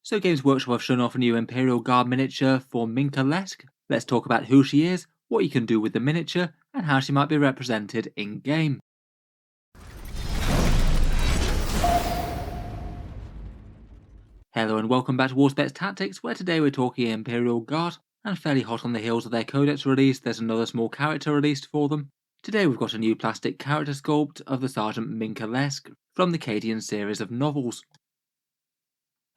So Games Workshop have shown off a new Imperial Guard miniature for Minka Lesk. Let's talk about who she is, what you can do with the miniature, and how she might be represented in-game. Hello and welcome back to Warspets Tactics, where today we're talking Imperial Guard, and fairly hot on the heels of their Codex release, there's another small character released for them. Today we've got a new plastic character sculpt of the Sergeant Minka Lesk from the Cadian series of novels.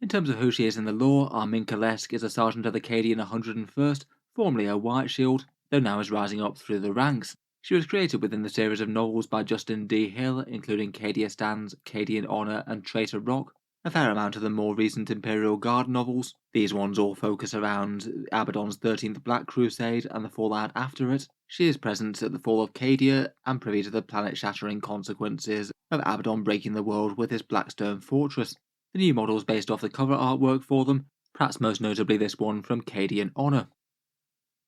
In terms of who she is in the lore, our Minka Lesk is a sergeant of the Cadian 101st, formerly a White Shield, though now is rising up through the ranks. She was created within the series of novels by Justin D. Hill, including Cadia Stands, Cadian Honor, and Traitor Rock. A fair amount of the more recent Imperial Guard novels. These ones all focus around Abaddon's 13th Black Crusade and the fallout after it. She is present at the fall of Cadia and privy to the planet-shattering consequences of Abaddon breaking the world with his Blackstone fortress. The new model is based off the cover artwork for them, perhaps most notably this one from Cadian Honor.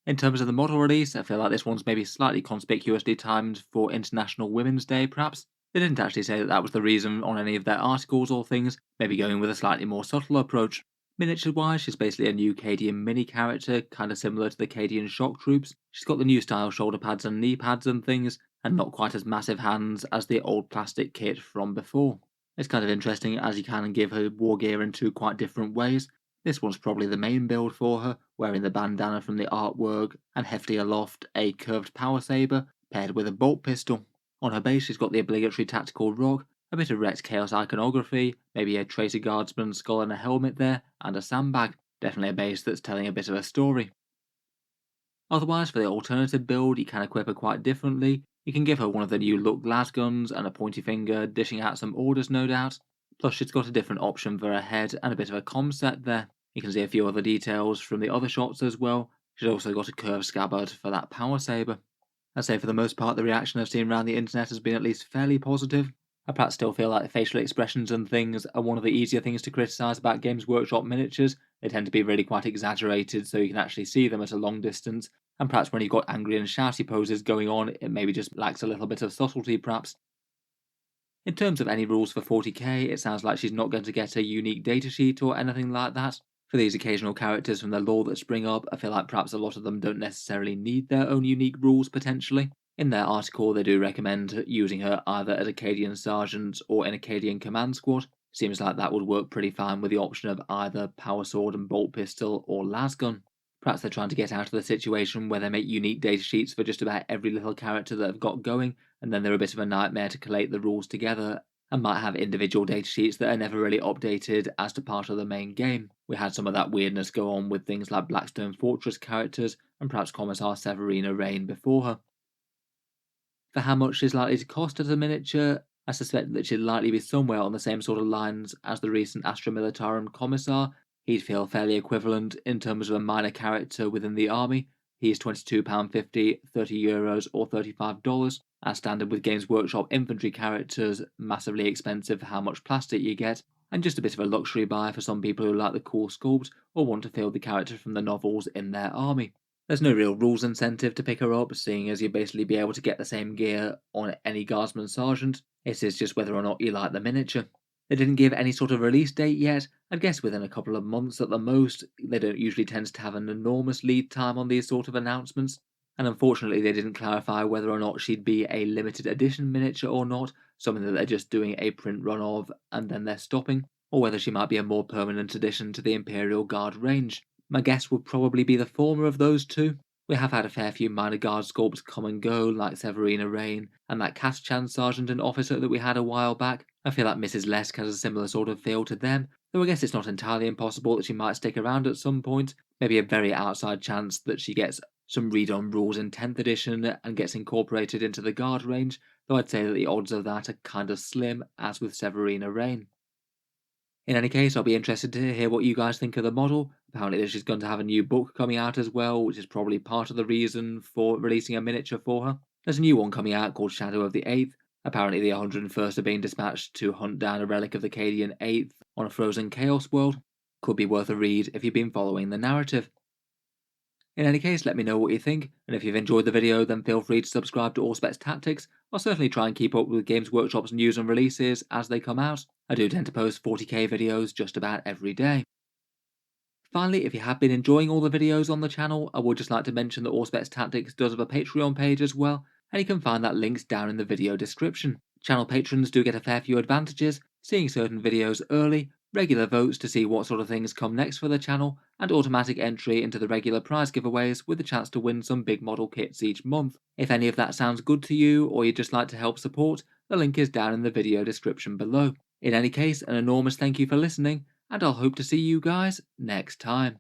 In terms of the model release, I feel like this one's maybe slightly conspicuously timed for International Women's Day perhaps. They didn't actually say that was the reason on any of their articles or things, maybe going with a slightly more subtle approach. Miniature-wise, she's basically a new Cadian mini character, kinda similar to the Cadian shock troops. She's got the new style shoulder pads and knee pads and things, and not quite as massive hands as the old plastic kit from before. It's kind of interesting as you can give her war gear in two quite different ways. This one's probably the main build for her, wearing the bandana from the artwork and hefty aloft a curved power saber paired with a bolt pistol. On her base she's got the obligatory tactical rog, a bit of Rex Chaos iconography, maybe a Traitor Guardsman skull and a helmet there, and a sandbag. Definitely a base that's telling a bit of a story. Otherwise, for the alternative build, you can equip her quite differently. You can give her one of the new look las guns and a pointy finger, dishing out some orders no doubt. Plus she's got a different option for her head and a bit of a comm set there. You can see a few other details from the other shots as well. She's also got a curved scabbard for that power saber. I'd say for the most part the reaction I've seen around the internet has been at least fairly positive. I perhaps still feel like the facial expressions and things are one of the easier things to criticise about Games Workshop miniatures. They tend to be really quite exaggerated so you can actually see them at a long distance, and perhaps when you've got angry and shouty poses going on, it maybe just lacks a little bit of subtlety perhaps. In terms of any rules for 40k, it sounds like she's not going to get a unique datasheet or anything like that. For these occasional characters from the lore that spring up, I feel like perhaps a lot of them don't necessarily need their own unique rules potentially. In their article, they do recommend using her either as a Cadian sergeant or in a Cadian command squad. Seems like that would work pretty fine with the option of either power sword and bolt pistol or lasgun. Perhaps they're trying to get out of the situation where they make unique datasheets for just about every little character that they've got going, and then they're a bit of a nightmare to collate the rules together, and might have individual datasheets that are never really updated as to part of the main game. We had some of that weirdness go on with things like Blackstone Fortress characters, and perhaps Commissar Severina Rain before her. For how much she's likely to cost as a miniature, I suspect that she'd likely be somewhere on the same sort of lines as the recent Astra Militarum Commissar. He'd feel fairly equivalent in terms of a minor character within the army. He's £22.50, €30 or $35, as standard with Games Workshop infantry characters, massively expensive for how much plastic you get, and just a bit of a luxury buy for some people who like the cool sculpt or want to feel the character from the novels in their army. There's no real rules incentive to pick her up, seeing as you'll basically be able to get the same gear on any Guardsman Sergeant. It is just whether or not you like the miniature. They didn't give any sort of release date yet. I'd guess within a couple of months at the most. They don't usually tend to have an enormous lead time on these sort of announcements. And unfortunately they didn't clarify whether or not she'd be a limited edition miniature or not, something that they're just doing a print run of and then they're stopping, or whether she might be a more permanent addition to the Imperial Guard range. My guess would probably be the former of those two. We have had a fair few minor guard sculpts come and go, like Severina Rain and that Kaschan sergeant and officer that we had a while back. I feel like Mrs. Lesk has a similar sort of feel to them, though I guess it's not entirely impossible that she might stick around at some point. Maybe a very outside chance that she gets some read-on rules in 10th edition and gets incorporated into the guard range, though I'd say that the odds of that are kind of slim, as with Severina Rain. In any case, I'll be interested to hear what you guys think of the model. Apparently she's going to have a new book coming out as well, which is probably part of the reason for releasing a miniature for her. There's a new one coming out called Shadow of the 8th. Apparently the 101st are being dispatched to hunt down a relic of the Cadian 8th on a frozen chaos world. Could be worth a read if you've been following the narrative. In any case, let me know what you think, and if you've enjoyed the video then feel free to subscribe to Warspets Tactics. I'll certainly try and keep up with Games Workshop's news and releases as they come out. I do tend to post 40k videos just about every day. Finally, if you have been enjoying all the videos on the channel, I would just like to mention that Auspex Tactics does have a Patreon page as well, and you can find that links down in the video description. Channel patrons do get a fair few advantages, seeing certain videos early, regular votes to see what sort of things come next for the channel, and automatic entry into the regular prize giveaways with the chance to win some big model kits each month. If any of that sounds good to you, or you'd just like to help support, the link is down in the video description below. In any case, an enormous thank you for listening, and I'll hope to see you guys next time.